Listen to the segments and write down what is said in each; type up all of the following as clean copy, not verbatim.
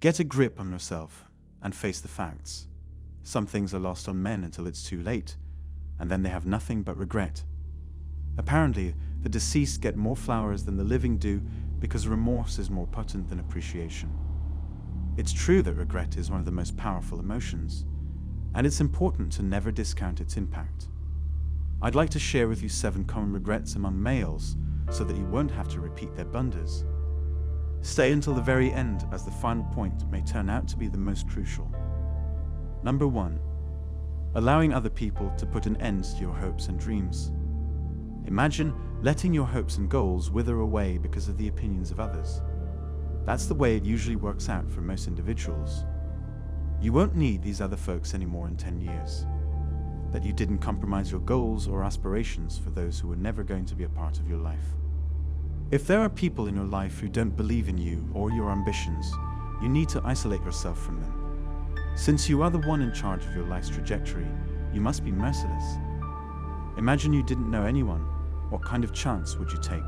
Get a grip on yourself and face the facts. Some things are lost on men until it's too late, and then they have nothing but regret. Apparently, the deceased get more flowers than the living do because remorse is more potent than appreciation. It's true that regret is one of the most powerful emotions, and it's important to never discount its impact. I'd like to share with you 7 common regrets among males so that you won't have to repeat their blunders. Stay until the very end, as the final point may turn out to be the most crucial. Number 1. Allowing other people to put an end to your hopes and dreams. Imagine letting your hopes and goals wither away because of the opinions of others. That's the way it usually works out for most individuals. You won't need these other folks anymore in 10 years. That you didn't compromise your goals or aspirations for those who were never going to be a part of your life. If there are people in your life who don't believe in you or your ambitions, you need to isolate yourself from them. Since you are the one in charge of your life's trajectory, you must be merciless. Imagine you didn't know anyone. What kind of chance would you take?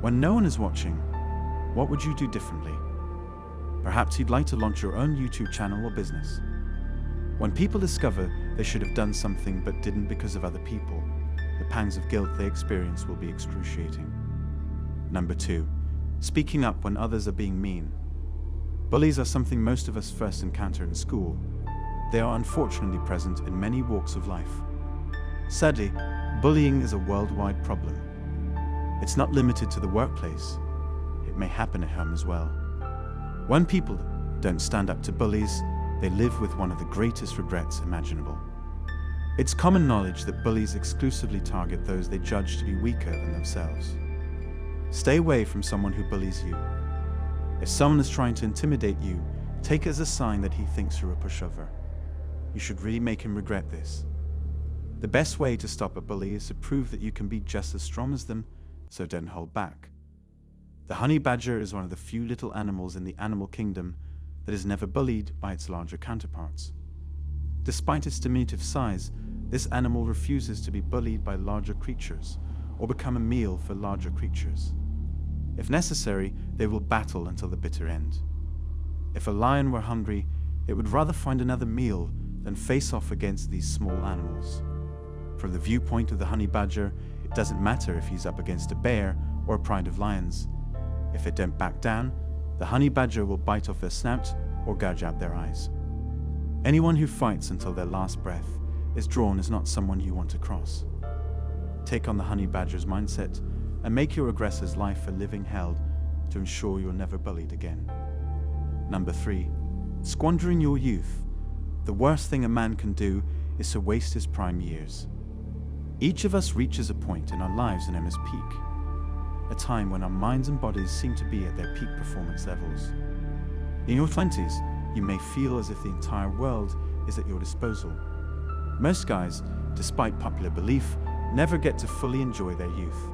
When no one is watching, what would you do differently? Perhaps you'd like to launch your own YouTube channel or business. When people discover they should have done something but didn't because of other people, the pangs of guilt they experience will be excruciating. Number 2. Speaking up when others are being mean. Bullies are something most of us first encounter in school. They are unfortunately present in many walks of life. Sadly, bullying is a worldwide problem. It's not limited to the workplace. It may happen at home as well. When people don't stand up to bullies, they live with one of the greatest regrets imaginable. It's common knowledge that bullies exclusively target those they judge to be weaker than themselves. Stay away from someone who bullies you. If someone is trying to intimidate you, take it as a sign that he thinks you're a pushover. You should really make him regret this. The best way to stop a bully is to prove that you can be just as strong as them, so don't hold back. The honey badger is one of the few little animals in the animal kingdom that is never bullied by its larger counterparts. Despite its diminutive size, this animal refuses to be bullied by larger creatures or become a meal for larger creatures. If necessary, they will battle until the bitter end. If a lion were hungry, it would rather find another meal than face off against these small animals. From the viewpoint of the honey badger, it doesn't matter if he's up against a bear or a pride of lions. If they don't back down, the honey badger will bite off their snout or gouge out their eyes. Anyone who fights until their last breath is drawn as not someone you want to cross. Take on the honey badger's mindset and make your aggressor's life a living hell to ensure you're never bullied again. Number 3. Squandering your youth. The worst thing a man can do is to waste his prime years. Each of us reaches a point in our lives known as peak, a time when our minds and bodies seem to be at their peak performance levels. In your 20s, you may feel as if the entire world is at your disposal. Most guys, despite popular belief, never get to fully enjoy their youth.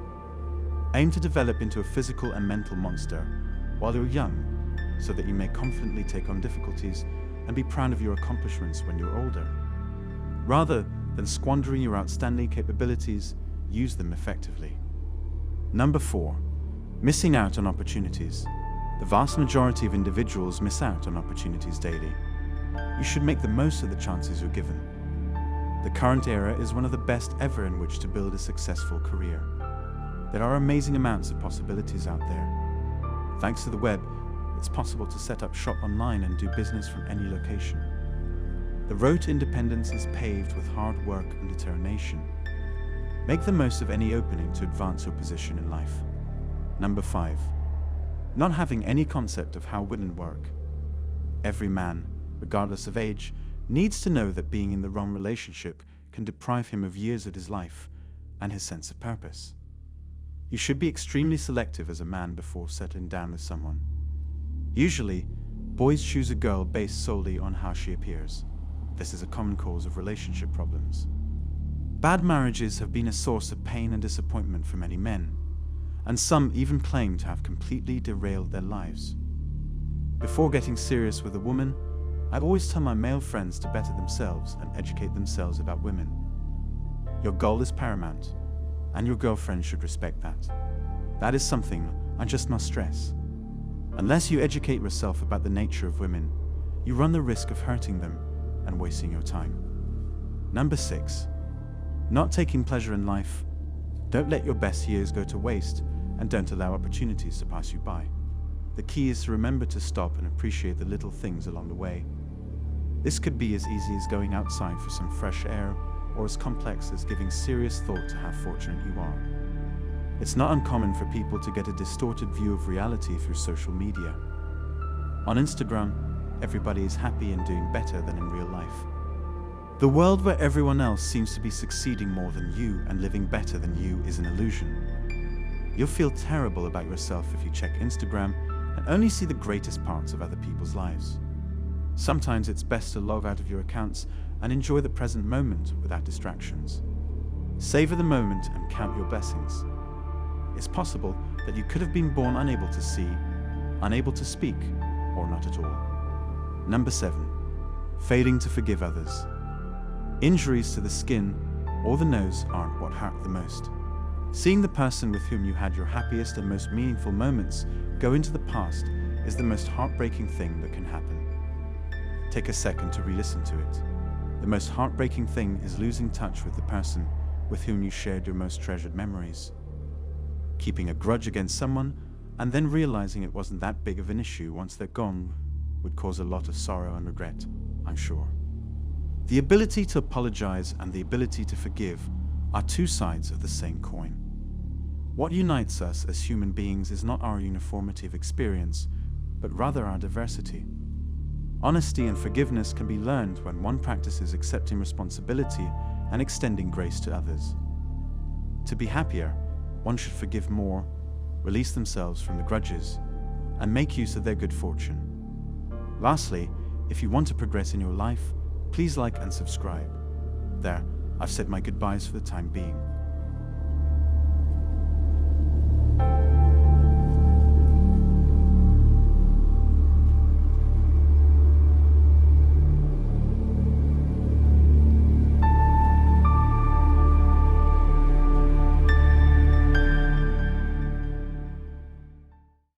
Aim to develop into a physical and mental monster while you're young, so that you may confidently take on difficulties and be proud of your accomplishments when you're older. Rather than squandering your outstanding capabilities, use them effectively. Number 4. Missing out on opportunities. The vast majority of individuals miss out on opportunities daily. You should make the most of the chances you're given. The current era is one of the best ever in which to build a successful career. There are amazing amounts of possibilities out there. Thanks to the web, it's possible to set up shop online and do business from any location. The road to independence is paved with hard work and determination. Make the most of any opening to advance your position in life. Number 5. Not having any concept of how women work. Every man, regardless of age, needs to know that being in the wrong relationship can deprive him of years of his life and his sense of purpose. You should be extremely selective as a man before settling down with someone. Usually, boys choose a girl based solely on how she appears. This is a common cause of relationship problems. Bad marriages have been a source of pain and disappointment for many men, and some even claim to have completely derailed their lives. Before getting serious with a woman, I'd always tell my male friends to better themselves and educate themselves about women. Your goal is paramount, and your girlfriend should respect that. That is something I just must stress. Unless you educate yourself about the nature of women, you run the risk of hurting them and wasting your time. Number 6. Not taking pleasure in life. Don't let your best years go to waste, and don't allow opportunities to pass you by. The key is to remember to stop and appreciate the little things along the way. This could be as easy as going outside for some fresh air, or as complex as giving serious thought to how fortunate you are. It's not uncommon for people to get a distorted view of reality through social media. On Instagram, everybody is happy and doing better than in real life. The world where everyone else seems to be succeeding more than you and living better than you is an illusion. You'll feel terrible about yourself if you check Instagram and only see the greatest parts of other people's lives. Sometimes it's best to log out of your accounts and enjoy the present moment without distractions. Savor the moment and count your blessings. It's possible that you could have been born unable to see, unable to speak, or not at all. Number 7. Failing to forgive others. Injuries to the skin or the nose aren't what hurt the most. Seeing the person with whom you had your happiest and most meaningful moments go into the past is the most heartbreaking thing that can happen. Take a second to re-listen to it. The most heartbreaking thing is losing touch with the person with whom you shared your most treasured memories. Keeping a grudge against someone and then realizing it wasn't that big of an issue once they're gone would cause a lot of sorrow and regret, I'm sure. The ability to apologize and the ability to forgive are two sides of the same coin. What unites us as human beings is not our uniformity of experience, but rather our diversity. Honesty and forgiveness can be learned when one practices accepting responsibility and extending grace to others. To be happier, one should forgive more, release themselves from the grudges, and make use of their good fortune. Lastly, if you want to progress in your life, please like and subscribe. There, I've said my goodbyes for the time being.